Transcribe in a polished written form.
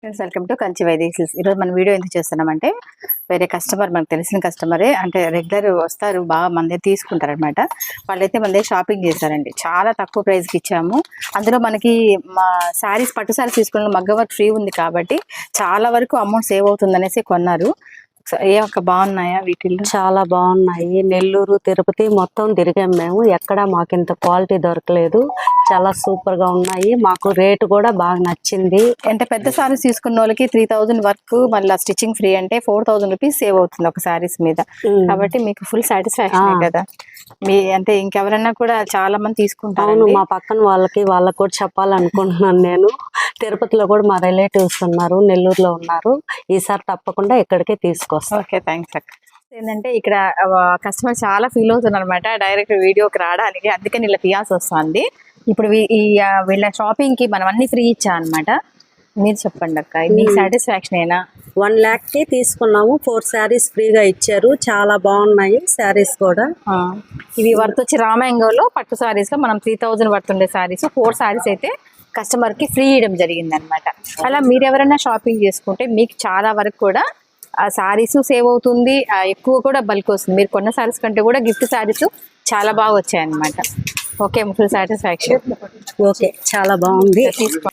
Friends, welcome to Kanchi Vaidehi silks. ఈరోజు మన video ఎందుకు చేస్తున్నామంటే, వేరే కస్టమర్ మనకు తెలిసిన కస్టమరే, అంటే రెగ్యులర్ వస్తారు, బాగా మన దగ్గర తీసుకుంటారనమాట. వాళ్ళైతే మన దగ్గర షాపింగ్ చేశారండి. చాలా తక్కువ ప్రైస్కి ఇచ్చాము. అందులో మనకి మా శారీస్, పట్టు శారీస్ తీసుకున్న మగ్గ వర్క్ ఫ్రీ ఉంది కాబట్టి చాలా వరకు అమౌంట్ సేవ్ అవుతుంది అనేసి కొన్నారు. ఏ ఒక్క బాగున్నాయా? వీటిల్లో చాలా బాగున్నాయి. నెల్లూరు, తిరుపతి మొత్తం తిరిగాం మేము. ఎక్కడ మాకు ఇంత క్వాలిటీ దొరకలేదు. చాలా సూపర్ గా ఉన్నాయి. మాకు రేటు కూడా బాగా నచ్చింది. అంటే పెద్ద సారీస్ తీసుకున్న వాళ్ళకి 3000 వర్క్ మళ్ళీ స్టిచ్చింగ్ ఫ్రీ అంటే 4000 రూపీస్ సేవ్ అవుతుంది ఒక సారీస్ మీద. కాబట్టి మీకు ఫుల్ సాటిస్ఫాక్షన్ కదా. మీ అంటే ఇంకెవరన్నా కూడా చాలా మంది తీసుకుంటారు. మా పక్కన వాళ్ళకి కూడా చెప్పాలనుకుంటున్నాను నేను. తిరుపతిలో కూడా మా రిలేటివ్స్ ఉన్నారు, నెల్లూరులో ఉన్నారు. ఈసారి తప్పకుండా ఇక్కడికే తీసుకొస్తాం. ఓకే, థ్యాంక్స్ అక్క. ఏంటంటే ఇక్కడ కస్టమర్ చాలా ఫీల్ అవుతున్నారు అనమాట డైరెక్ట్ వీడియోకి రావడానికి, అందుకని ఇలా తీయాల్సి వస్తుంది. ఇప్పుడు వీళ్ళ షాపింగ్ కి మనం అన్ని ఫ్రీ ఇచ్చా అనమాట. మీరు చెప్పండి అక్క, మీకు సాటిస్ఫాక్షన్ ఏనా? 1 lakh కి తీసుకున్నాము. 4 శారీస్ ఫ్రీగా ఇచ్చారు. చాలా బాగున్నాయి శారీస్ కూడా. ఇవి వర్త్ వచ్చి రామాయంగంలో పట్టు శారీస్ లో మనం 3000 వర్త్ ఉండే శారీస్ 4 శారీస్ అయితే కస్టమర్ కి ఫ్రీ ఇవ్వడం జరిగింది అనమాట. అలా మీరు ఎవరైనా షాపింగ్ చేసుకుంటే మీకు చాలా వరకు కూడా ఆ శారీస్ సేవ్ అవుతుంది, ఎక్కువ కూడా బల్క్ వస్తుంది. మీరు కొన్న శారీస్ కంటే కూడా గిఫ్ట్ శారీస్ చాలా బాగా వచ్చాయి అనమాట. Okay, full satisfaction. ఓకే, చాలా బాగుంది. తీసుకో.